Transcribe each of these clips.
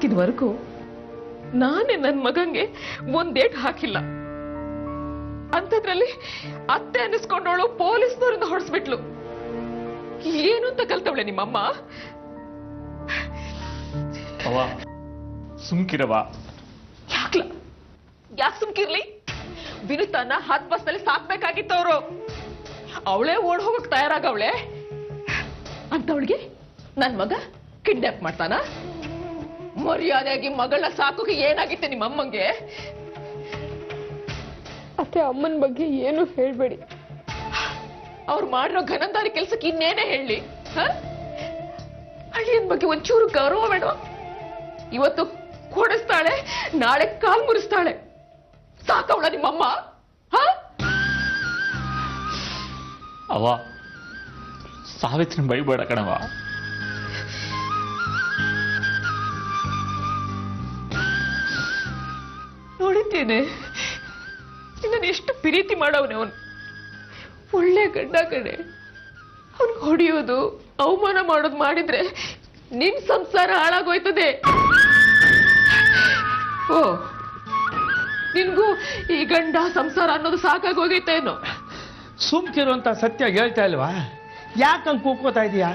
ಇದುವರೆಗೂ ನಾನೇ ನನ್ನ ಮಗಂಗೆ ಒಂದೇಟ್ ಹಾಕಿಲ್ಲ. ಅಂಥದ್ರಲ್ಲಿ ಅತ್ತೆ ಅನ್ನಿಸ್ಕೊಂಡವಳು ಪೊಲೀಸ್ನವರಿಂದ ಹೊಡೆಸ್ಬಿಟ್ಲು. ಏನು ಅಂತ ಕಲ್ತವಳೆ ನಿಮ್ಮಮ್ಮ? ಸುಮ್ಕಿರವ. ಯಾಕೆ ಸುಮ್ಕಿರ್ಲಿ? ವಿನುತನ 10 ಬಸ್ನಲ್ಲಿ ಸಾಕ್ಬೇಕಾಗಿತ್ತವ್ರು. ಅವಳೇ ಓಡ್ ಹೋಗಕ್ ತಯಾರಾಗವಳೆ ಅಂತವಳಿಗೆ ನನ್ ಮಗ ಕಿಡ್ನಾಪ್ ಮಾಡ್ತಾನ? ಮರ್ಯಾದೆಯಾಗಿ ಮಗಳನ್ನ ಸಾಕೋಕೆ ಏನಾಗಿತ್ತೆ ನಿಮ್ಮಮ್ಮಂಗೆ? ಅತ್ತೆ, ಅಮ್ಮನ ಬಗ್ಗೆ ಏನು ಹೇಳ್ಬೇಡಿ. ಅವ್ರು ಮಾಡಿರೋ ಘನಂದಾರಿ ಕೆಲ್ಸಕ್ಕೆ ಇನ್ನೇನೇ ಹೇಳಿ? ಹಳ್ಳಿಯನ್ ಬಗ್ಗೆ ಒಂಚೂರು ಗೌರವ ಬೇಡ? ಇವತ್ತು ಕೊಡಿಸ್ತಾಳೆ, ನಾಳೆ ಕಾಲ್ ಮುರಿಸ್ತಾಳೆ. ಸಾಕವಳ ನಿಮ್ಮಮ್ಮ? ಅವ ಸಾವಿತ್ರಿ ಬೈಬೇಡ ಕಣವ. ನೋಡಿದ್ದೇನೆ ನಿನ್ನ ಎಷ್ಟು ಪ್ರೀತಿ ಮಾಡವನೆ ಅವನು. ಒಳ್ಳೆ ಗಂಡ ಕಡೆ. ಅವನಿಗೆ ಹೊಡೆಯೋದು ಅವಮಾನ ಮಾಡೋದು ಮಾಡಿದ್ರೆ ನಿನ್ ಸಂಸಾರ ಹಾಳಾಗೋಯ್ತದೆ. ಓ, ನಿನ್ಗೂ ಈ ಗಂಡ ಸಂಸಾರ ಅನ್ನೋದು ಸಾಕಾಗೋಗೈತೇನೋ? ಸುಮ್ಕಿರುವಂತ ಸತ್ಯ ಹೇಳ್ತಾ ಇಲ್ವಾ? ಯಾಕಂಗ್ ಕೂಕೋತಾ ಇದೀಯಾ?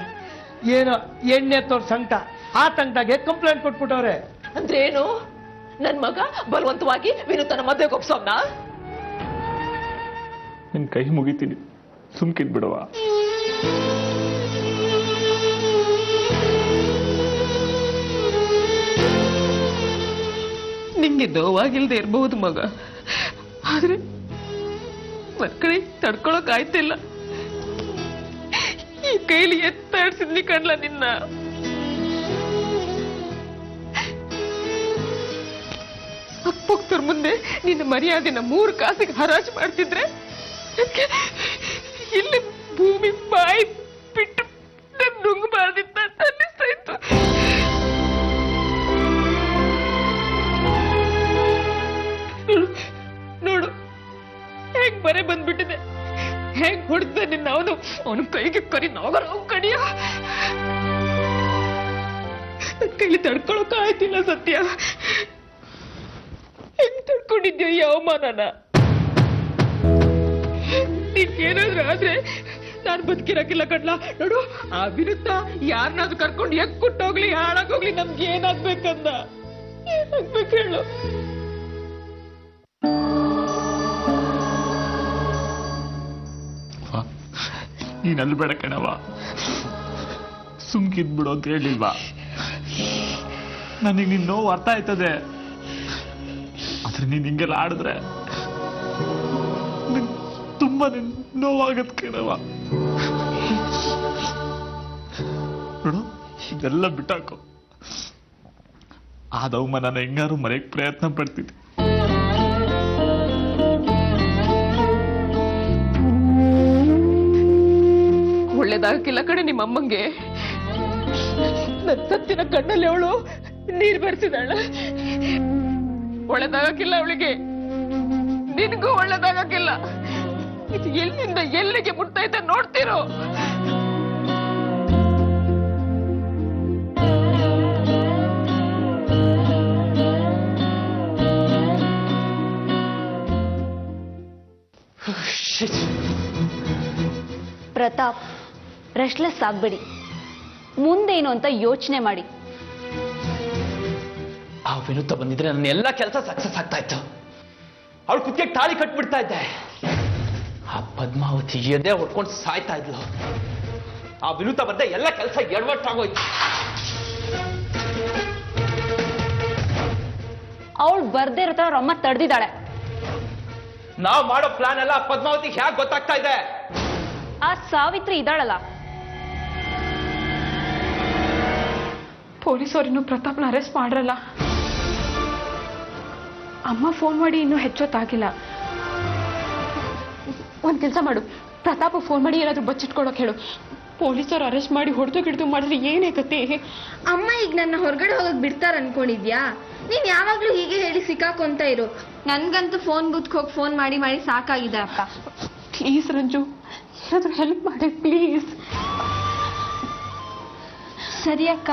ಏನೋ ಎಣ್ಣೆ ತೋರ್ ಸಂಕಟ, ಆ ತಂಕಟಾಗೆ ಕಂಪ್ಲೇಂಟ್ ಕೊಟ್ಬಿಟ್ಟವ್ರೆ. ಅಂದ್ರೇನು? ನನ್ ಮಗ ಬಲವಂತವಾಗಿ ವಿನುತನ ಮದ್ವೆಗೆ ಒಪ್ಸೋನ್ನ? ನಿನ್ ಕೈ ಮುಗಿತೀನಿ, ಸುಮ್ಕಿದ್ ಬಿಡವ. ನಿಂಗೆ ನೋವಾಗಿಲ್ದೆ ಇರಬಹುದು ಮಗ, ಆದ್ರೆ ಒಂದ್ ಕಡೆ ತಡ್ಕೊಳಕ್ ಆಯ್ತಿಲ್ಲ. ಈ ಕೈಲಿ ಎತ್ತಾಡ್ಸಿದ್ನಿ ಕಣ್ಲ ನಿನ್ನ. ಅಪ್ಪೋಗ್ತವ್ರ ಮುಂದೆ ನಿನ್ನ ಮರ್ಯಾದೆನ 3 ಕಾಸಿಗೆ ಹರಾಜು ಮಾಡ್ತಿದ್ರೆ ಇಲ್ಲಿ ಭೂಮಿ ಬಾಯಿ ಬಿಟ್ಟು ನುಂಗಬಾರ್ದಿತ್ತ ಅನ್ನಿಸ್ತಾ ಇತ್ತು. ನೋಡು ಹೇಗ್ ಬರೆ ಬಂದ್ಬಿಟ್ಟಿದೆ, ಹೇಗ್ ಹೊಡೆದ ನಿನ್ನ. ಅವನು ಕೈಗೆ ಕರಿ ನಾಗರ ಕಡಿಯ. ಕೈಲಿ ತಡ್ಕೊಳಕ ಆಯ್ತಿಲ್ಲ ಸತ್ಯ. ಹೆಂಗ್ ತಡ್ಕೊಂಡಿದ್ಯೋ ಈ ಅವಮಾನನ? ನಿನ್ಗೇನಾದ್ರೂ ಆದ್ರೆ ನಾನು ಬದುಕಿರಕ್ಕಿಲ್ಲ ಕಡ್ಲ. ನೋಡು, ಆ ವಿರುದ್ಧ ಯಾರನ್ನಾದ್ರೂ ಕರ್ಕೊಂಡು ಎಕ್ಕುಟ್ಟೋಗ್ಲಿ, ಹಾಳಾಗೋಗ್ಲಿ, ನಮ್ಗೆ ಏನಾಗ್ಬೇಕಂದ? ಏನಾಗ್ಬೇಕು ಹೇಳು? ನೀನ್ ಅಲ್ಲಿ ಬೇಡ ಕಣವ, ಸುಮ್ಕಿದ್ ಬಿಡು ಅಂತ ಹೇಳಿಲ್ವಾ? ನನಗೆ ನಿನ್ ನೋವು ಅರ್ಥ ಆಯ್ತದೆ, ಆದ್ರೆ ನೀನ್ ಹಿಂಗೆಲ್ಲ ಆಡಿದ್ರೆ ತುಂಬಾ ನೋವಾಗತ್ ಕಣವ. ನೋಡು, ಇದೆಲ್ಲ ಬಿಟ್ಟಾಕು. ಆದವಮ್ಮ ನಾನು ಹೆಂಗಾರು ಮರೆಯಕ್ ಪ್ರಯತ್ನ ಪಡ್ತಿದ್ದೆ. ಒಳ್ಳೇದಾಗಕ್ಕಿಲ್ಲ ಕಡೆ ನಿಮ್ಮಮ್ಮಂಗೆ. ನನ್ ಸತ್ತಿನ ಕಣ್ಣಲ್ಲಿ ಅವಳು ನೀರ್ ಬರ್ಸಿದಾಳ. ಒಳ್ಳೇದಾಗಕ್ಕಿಲ್ಲ ಅವಳಿಗೆ, ನಿನ್ಗೂ ಒಳ್ಳೇದಾಗಕ್ಕಿಲ್ಲ. ಇದು ಎಲ್ಲಿಂದ ಎಲ್ಲಿಗೆ ಮುಟ್ತೈತೆ ನೋಡ್ತಿರೋ. ಪ್ರತಾಪ್, ರೆಸ್ಟ್ಲೆಸ್ ಆಗ್ಬೇಡಿ. ಮುಂದೇನು ಅಂತ ಯೋಚನೆ ಮಾಡಿ. ಆ ವಿನುತ ಬಂದಿದ್ರೆ ನನ್ನ ಎಲ್ಲ ಕೆಲಸ ಸಕ್ಸಸ್ ಆಗ್ತಾ ಇತ್ತು. ಅವಳು ಕುತ್ತಿಗೆ ತಾಳಿ ಕಟ್ಬಿಡ್ತಾ ಇದ್ದೆ. ಆ ಪದ್ಮಾವತಿ ಎದೆ ಹೊಡ್ಕೊಂಡು ಸಾಯ್ತಾ ಇದ್ಲು. ಆ ವಿನುತ ಬಂದೆ ಎಲ್ಲ ಕೆಲಸ ಎಡವಟ್ಟಾಗೋಯ್ತು. ಅವಳು ಬರ್ದೇ ಇರೋ ತರ ರಮ್ಮ ತಡೆದಿದ್ದಾಳೆ. ನಾವು ಮಾಡೋ ಪ್ಲಾನ್ ಎಲ್ಲ ಪದ್ಮಾವತಿಗೆ ಹೇಗೆ ಗೊತ್ತಾಗ್ತಾ ಇದೆ? ಆ ಸಾವಿತ್ರಿ ಇದ್ದಾಳಲ್ಲ, ಪೊಲೀಸವ್ರು ಪ್ರತಾಪ್ನ ಅರೆಸ್ಟ್ ಮಾಡ್ರಲ್ಲ. ಅಮ್ಮ ಫೋನ್ ಮಾಡಿ ಇನ್ನೂ ಹೆಚ್ಚೊತ್ತಾಗಿಲ್ಲ. ಒಂದ್ ಕೆಲಸ ಮಾಡು, ಪ್ರತಾಪ್ ಫೋನ್ ಮಾಡಿ ಏನಾದ್ರೂ ಬಚ್ಚಿಟ್ಕೊಳಕ್ ಹೇಳು. ಪೊಲೀಸರು ಅರೆಸ್ಟ್ ಮಾಡಿ ಹೊಡೆದು ಗಿಡ್ದು ಮಾಡಿದ್ರೆ ಏನೇ ಕತೆ? ಅಮ್ಮ ಈಗ ನನ್ನ ಹೊರಗಡೆ ಹೋಗಕ್ ಬಿಡ್ತಾರ ಅನ್ಕೊಂಡಿದ್ಯಾ? ನೀನ್ ಯಾವಾಗ್ಲೂ ಹೀಗೆ ಹೇಳಿ ಸಿಕ್ಕಾಕೊಂತ ಇರು. ನನ್ಗಂತೂ ಫೋನ್ ಬೂತ್ಗೆ ಹೋಗಿ ಫೋನ್ ಮಾಡಿ ಮಾಡಿ ಸಾಕಾಗಿದೆ ಅಕ್ಕ. ಪ್ಲೀಸ್ ರಂಜು, ಏನಾದ್ರೂ ಹೆಲ್ಪ್ ಮಾಡಿ ಪ್ಲೀಸ್. ಸರಿ ಅಕ್ಕ,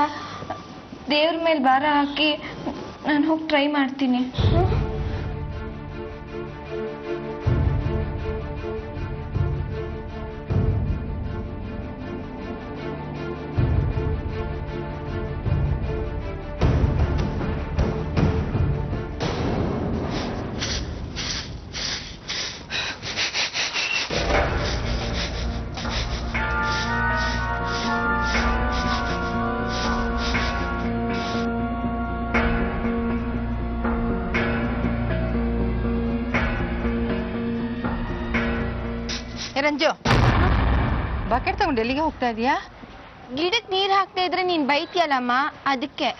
ದೇವ್ರ ಮೇಲೆ ಭಾರ ಹಾಕಿ ನಾನು ಹೋಗಿ ಟ್ರೈ ಮಾಡ್ತೀನಿ. ರಂಜು, ಬಕೆಟ್ ತಗೊಂಡು ಎಲ್ಲಿಗೆ ಹೋಗ್ತಾ ಇದೀಯಾ? ಗಿಡಕ್ಕೆ ನೀರ್ ಹಾಕ್ತಾ ಇದ್ರೆ ನೀನ್ ಬೈತಿಯಲ್ಲಮ್ಮ, ಅದಕ್ಕೆ.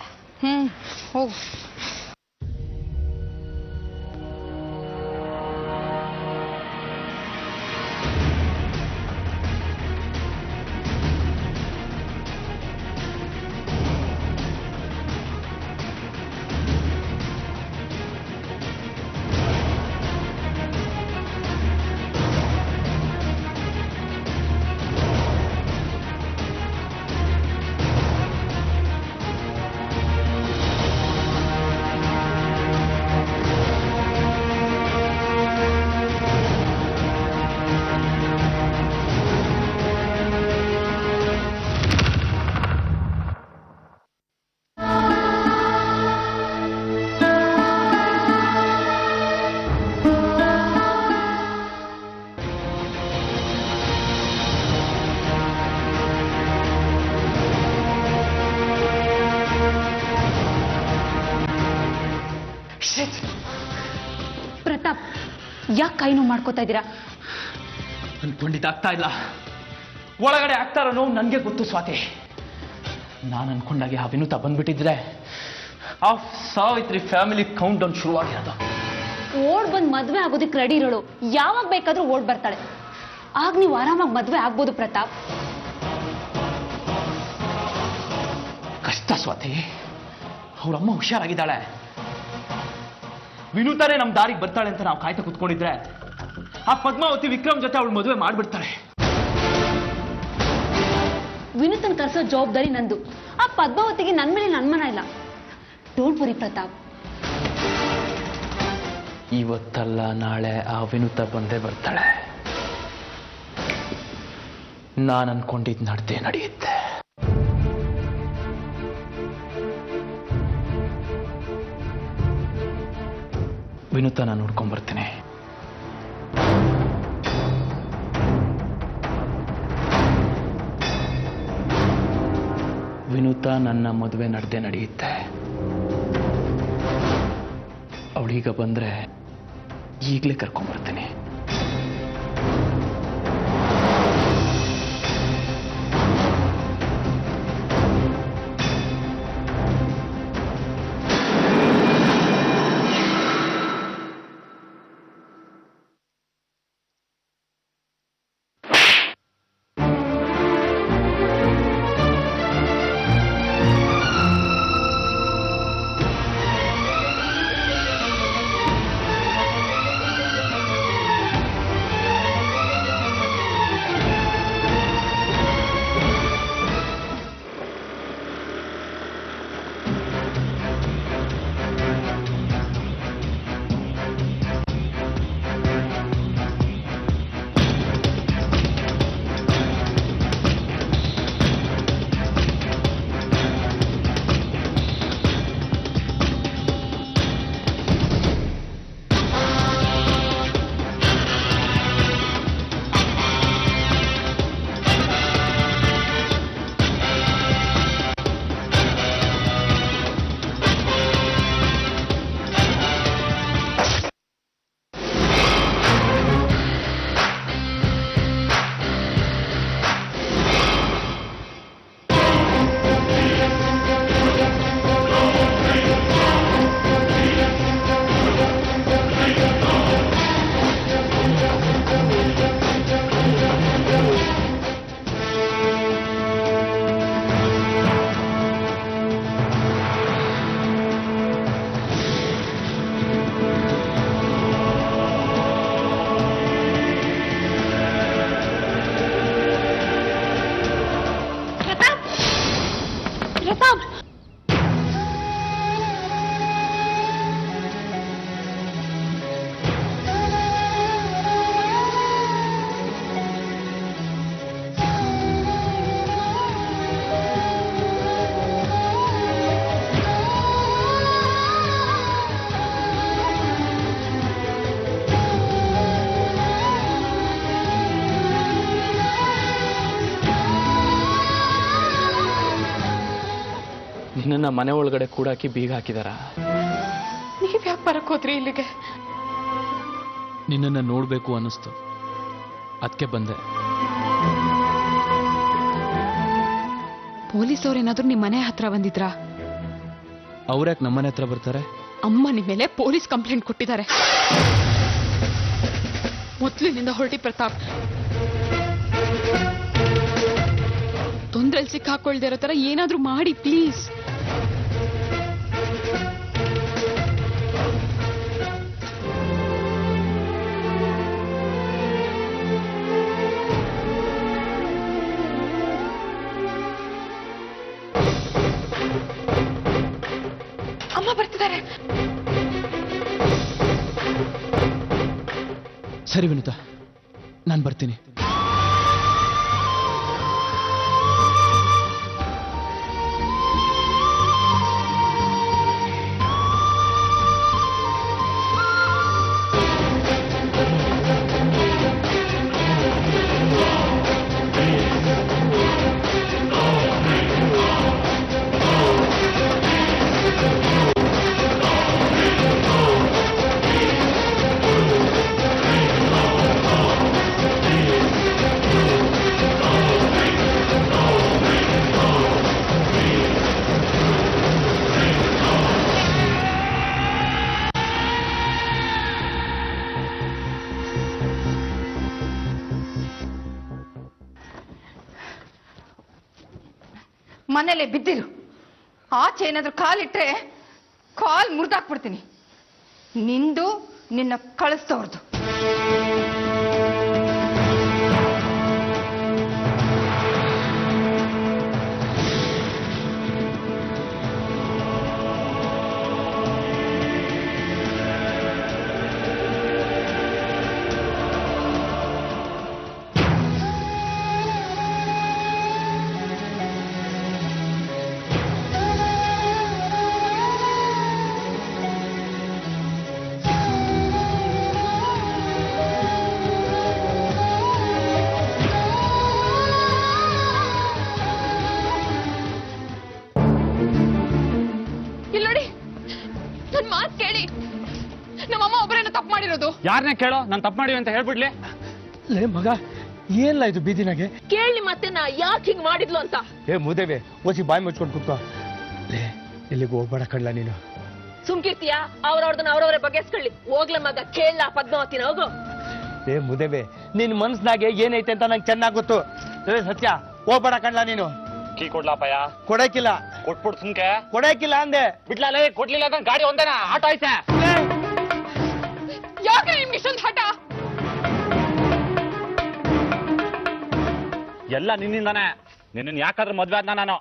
ಹೋಗು. ಪ್ರತಾಪ್, ಯಾಕೆ ಕೈ ನೋವು ಮಾಡ್ಕೋತಾ ಇದ್ದೀರಾ? ಅನ್ಕೊಂಡಿದ್ದಾಗ್ತಾ ಇಲ್ಲ. ಒಳಗಡೆ ಆಗ್ತಾ ಇರೋ ನೋವು ನನಗೆ ಗೊತ್ತು ಸ್ವಾತಿ. ನಾನು ಅನ್ಕೊಂಡಾಗೆ ಆ ವಿನುತಾ ಬಂದ್ಬಿಟ್ಟಿದ್ರೆ ಆ ಸಾವಿತ್ರಿ ಫ್ಯಾಮಿಲಿ ಕೌಂಟ್ ಡೌನ್ ಶುರುವಾಗಿರೋದು. ಓಡ್ ಬಂದ್ ಮದ್ವೆ ಆಗೋದಕ್ಕೆ ರೆಡಿ ಇರೋಳು ಯಾವಾಗ ಬೇಕಾದ್ರೂ ಓಡ್ ಬರ್ತಾಳೆ. ಆಗ ನೀವು ಆರಾಮಾಗಿ ಮದ್ವೆ ಆಗ್ಬೋದು ಪ್ರತಾಪ್. ಕಷ್ಟ ಸ್ವಾತಿ. ಅವ್ರಮ್ಮ ಹುಷಾರಾಗಿದ್ದಾಳೆ. ವಿನುತಾನೇ ನಮ್ಮ ದಾರಿಗೆ ಬರ್ತಾಳೆ ಅಂತ ನಾವು ಕಾಯ್ತಾ ಕುತ್ಕೊಂಡಿದ್ರೆ ಆ ಪದ್ಮಾವತಿ ವಿಕ್ರಮ್ ಜೊತೆ ಅವಳು ಮದುವೆ ಮಾಡ್ಬಿಡ್ತಾಳೆ. ವಿನುತನ್ ಕರ್ಸೋ ಜವಾಬ್ದಾರಿ ನಂದು. ಆ ಪದ್ಮಾವತಿಗೆ ನನ್ ಮೇಲೆ ಅನುಮಾನ ಇಲ್ಲ. Don't worry Pratap. ಇವತ್ತಲ್ಲ ನಾಳೆ ಆ ವಿನುತಾ ಬಂದೇ ಬರ್ತಾಳೆ. ನಾನು ಅನ್ಕೊಂಡಿದ್ ನಡ್ದೇ ನಡೆಯುತ್ತೆ. ವಿನುತಾ ನಾನು ನೋಡ್ಕೊಂಡ್ ಬರ್ತೀನಿ. ವಿನುತಾ ನನ್ನ ಮದುವೆ ನಡೆದೇ ನಡೆಯುತ್ತೆ. ಅವಳೀಗ ಬಂದ್ರೆ ಈಗಲೇ ಕರ್ಕೊಂಡ್ಬರ್ತೀನಿ. ನನ್ನನ್ನು ಮನೆ ಒಳಗಡೆ ಕೂಡಾಕಿ ಬೀಗ ಹಾಕಿದಾರ. ನೀವ್ ಯಾಕೆ ಬರಕ್ ಹೋದ್ರಿ ಇಲ್ಲಿಗೆ? ನಿನ್ನನ್ನು ನೋಡಬೇಕು ಅನ್ನಿಸ್ತು, ಅದಕ್ಕೆ ಬಂದೆ. ಪೊಲೀಸ್ ಅವ್ರೇನಾದ್ರೂ ನಿಮ್ ಮನೆ ಹತ್ರ ಬಂದಿದ್ರಾ? ಅವ್ರ್ಯಾಕೆ ನಮ್ಮನೆ ಹತ್ರ ಬರ್ತಾರೆ? ಅಮ್ಮ ನಿಮ್ ಮೇಲೆ ಪೊಲೀಸ್ ಕಂಪ್ಲೇಂಟ್ ಕೊಟ್ಟಿದ್ದಾರೆ. ಮೊದ್ಲಿನಿಂದ ಹೊರಟಿ ಪ್ರತಾಪ್, ತೊಂದ್ರೆಲ್ ಸಿಕ್ಕಾಕೊಳ್ದೇ ಇರೋ ತರ ಏನಾದ್ರೂ ಮಾಡಿ ಪ್ಲೀಸ್. ಅಮ್ಮ ಬರ್ತಿದ್ದಾರೆ. ಸರಿ ವಿನುತಾ, ನಾನು ಬರ್ತೀನಿ. ಮನೇಲೆ ಬಿದ್ದಿರು. ಆಚೆ ಏನಾದ್ರೂ ಕಾಲಿಟ್ರೆ ಕಾಲ್ ಮುರಿದಾಕ್ಬಿಡ್ತೀನಿ. ನಿಂದು ನಿನ್ನ ಕಳಿಸ್ತವ್ರದು. ಯಾರನ್ನೇ ಕೇಳೋ, ನಾನು ತಪ್ಪು ಮಾಡಿವಿ ಅಂತ ಹೇಳ್ಬಿಡ್ಲಿ. ಲೇ ಮಗ, ಏನ್ಲ ಇದು ಬೀದಿನಾಗೆ? ಕೇಳಿ ಮತ್ತೆ ನಾ ಯಾಕೆ ಹಿಂಗ್ ಮಾಡಿದ್ಲು ಅಂತ. ಏ ಮುದೇವೆ, ಓಸಿ ಬಾಯಿ ಮುಚ್ಕೊಂಡು ಕುತ್ಕೋ. ಲೇ, ಎಲ್ಲಿಗೂ ಹೋಗ್ಬೇಡ ಕಣ್ಲ ನೀನು. ಸುಮ್ಕಿರ್ತೀಯಾ? ಅವ್ರವ್ರವ್ರೇ ಬಗೆಸ್ಕೊಳ್ಳಿ. ಹೋಗ್ಲ ಮಗ, ಕೇಳಲ್ಲ ಪದ್ಮಾವತಿನ, ಹೋಗು. ಏ ಮುದೇವೆ, ನಿನ್ ಮನ್ಸ್ನಾಗೆ ಏನೈತೆ ಅಂತ ನಂಗೆ ಚೆನ್ನಾಗ್ ಗೊತ್ತು. ಏ ಸತ್ಯ, ಹೋಗ್ಬೇಡ ಕಣ್ಲ ನೀನು. ಕೀ ಕೊಡ್ಲಾಪಯ್ಯ? ಕೊಡಕಿಲ್ಲ. ಕೊಟ್ಬಿಡ್ ಸುಮ್ಕೆ. ಕೊಡಕಿಲ್ಲ ಅಂದೆ. ಬಿಡ್ಲೇ, ಕೊಡ್ಲಿಲ್ಲ ಅಂದ್ರೆ ಗಾಡಿ ಒಂದೇನಾ ಆಟ ಐತೆ. ಯಾಕೆ ನಿಮ್ಗೆ ಇಷ್ಟೊಂದು ಹಠ? ಎಲ್ಲ ನಿನ್ನಿಂದಾನೆ. ನಿನ್ನ ಯಾಕಾದ್ರೂ ಮದ್ವೆ ಆದ್ನ ನಾನು.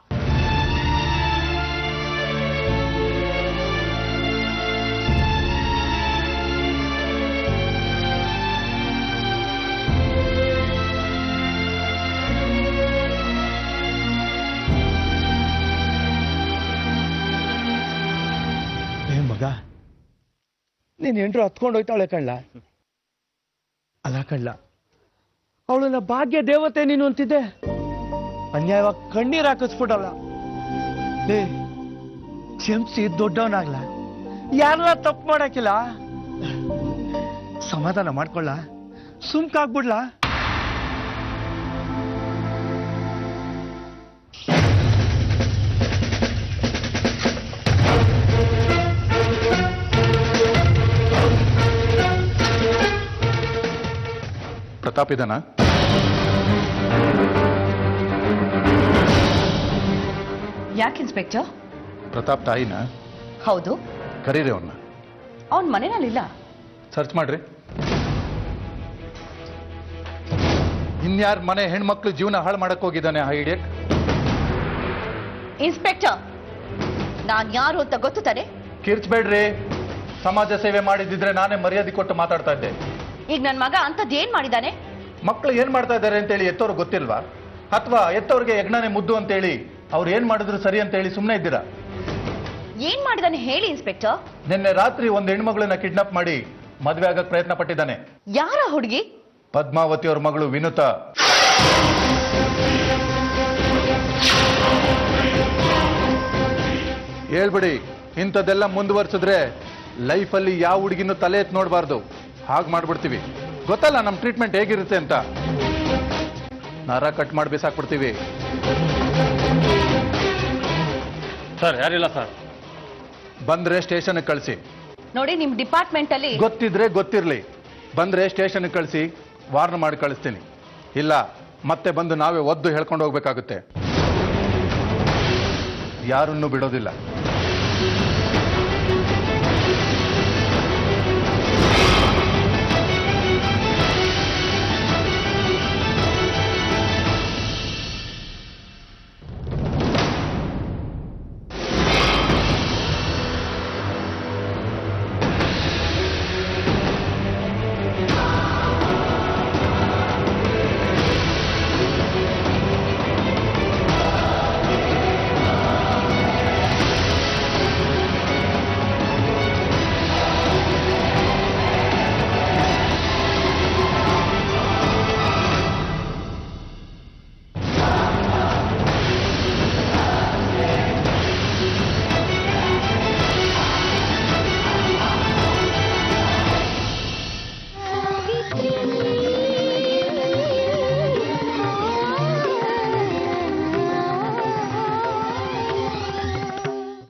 ಏ ಮಗ, ನೀನ್ ಹೆಂಡ್ರು ಹತ್ಕೊಂಡು ಹೋಯ್ತಾಳೆ ಕಣ್ಲ. ಅಲ್ಲ ಕಣ್ಲ, ಅವಳನ್ನ ಭಾಗ್ಯ ದೇವತೆ ನೀನು ಅಂತಿದ್ದೆ. ಅನ್ಯಾಯವಾಗಿ ಕಣ್ಣೀರ್ ಹಾಕಿಸ್ಬಿಟ್ಟಲ್ಲ. ಏ ಕ್ಷಮಿಸಿ ದೊಡ್ಡವನಾಗ್ಲ, ಯಾರನ್ನ ತಪ್ಪು ಮಾಡಕ್ಕಿಲ್ಲ. ಸಮಾಧಾನ ಮಾಡ್ಕೊಳ್ಳ, ಸುಮ್ಕಾಗ್ಬಿಡ್ಲ. ಪ್ರತಾಪ್ ಇದನಾ? ಯಾಕೆ ಇನ್ಸ್ಪೆಕ್ಟರ್? ಪ್ರತಾಪ್ ತಾಯಿನ? ಹೌದು. ಕರೀರಿ ಅವನ್ನ. ಅವನ್ ಮನೆಯಲ್ಲಿಲ್ಲ. ಸರ್ಚ್ ಮಾಡ್ರಿ. ಇನ್ಯಾರ ಮನೆ ಹೆಣ್ಮಕ್ಳು ಜೀವನ ಹಾಳು ಮಾಡಕ್ ಹೋಗಿದ್ದಾನೆ ಆ ಇಡಿಯಟ್? ಇನ್ಸ್ಪೆಕ್ಟರ್, ನಾನ್ ಯಾರು ಅಂತ ಗೊತ್ತು ತಾನೆ? ಕಿರ್ಚ್ಬೇಡ್ರಿ. ಸಮಾಜ ಸೇವೆ ಮಾಡಿದ್ರೆ ನಾನೇ ಮರ್ಯಾದೆ ಕೊಟ್ಟು ಮಾತಾಡ್ತಾ ಇದ್ದೆ. ಈಗ ನನ್ ಮಗ ಅಂತದ್ ಏನ್ ಮಾಡಿದಾನೆ? ಮಕ್ಳು ಏನ್ ಮಾಡ್ತಾ ಇದ್ದಾರೆ ಅಂತೇಳಿ ಎತ್ತವ್ರು ಗೊತ್ತಿಲ್ವಾ? ಅಥವಾ ಎತ್ತವ್ರಿಗೆ ಯಜ್ಞಾನೇ ಮುದ್ದು ಅಂತೇಳಿ ಅವ್ರು ಏನ್ ಮಾಡಿದ್ರು ಸರಿ ಅಂತೇಳಿ ಸುಮ್ಮನೆ ಇದ್ದೀರಾ? ಏನ್ ಮಾಡಿದಾನೆ ಹೇಳಿ ಇನ್ಸ್ಪೆಕ್ಟರ್. ನಿನ್ನೆ ರಾತ್ರಿ ಒಂದು ಹೆಣ್ಮಗಳನ್ನ ಕಿಡ್ನಾಪ್ ಮಾಡಿ ಮದ್ವೆ ಆಗಕ್ ಪ್ರಯತ್ನ ಪಟ್ಟಿದ್ದಾನೆ. ಯಾರ ಹುಡುಗಿ? ಪದ್ಮಾವತಿ ಅವ್ರ ಮಗಳು ವಿನುತಾ. ಹೇಳ್ಬಿಡಿ, ಇಂಥದ್ದೆಲ್ಲ ಮುಂದುವರ್ಸಿದ್ರೆ ಲೈಫಲ್ಲಿ ಯಾವ ಹುಡುಗಿನೂ ತಲೆ ಎತ್ತು ನೋಡಬಾರ್ದು. ಹಾಗೆ ಮಾಡ್ಬಿಡ್ತೀವಿ. ಗೊತ್ತಲ್ಲ ನಮ್ಮ ಟ್ರೀಟ್ಮೆಂಟ್ ಹೇಗಿರುತ್ತೆ ಅಂತ. ನರ ಕಟ್ ಮಾಡಿ ಬಿಸಾಕ್ಬಿಡ್ತೀವಿ. ಸರ್ ಯಾರಿಲ್ಲ ಸರ್. ಬಂದ್ರೆ ಸ್ಟೇಷನ್ಗೆ ಕಳಿಸಿ. ನೋಡಿ ನಿಮ್ ಡಿಪಾರ್ಟ್ಮೆಂಟ್ ಅಲ್ಲಿ ಗೊತ್ತಿದ್ರೆ ಗೊತ್ತಿರ್ಲಿ, ಬಂದ್ರೆ ಸ್ಟೇಷನ್ಗೆ ಕಳಿಸಿ, ವಾರ್ನ್ ಮಾಡಿ ಕಳಿಸ್ತೀನಿ. ಇಲ್ಲ ಮತ್ತೆ ಬಂದು ನಾವೇ ಒದ್ದು ಹೇಳ್ಕೊಂಡು ಹೋಗ್ಬೇಕಾಗುತ್ತೆ. ಯಾರನ್ನೂ ಬಿಡೋದಿಲ್ಲ.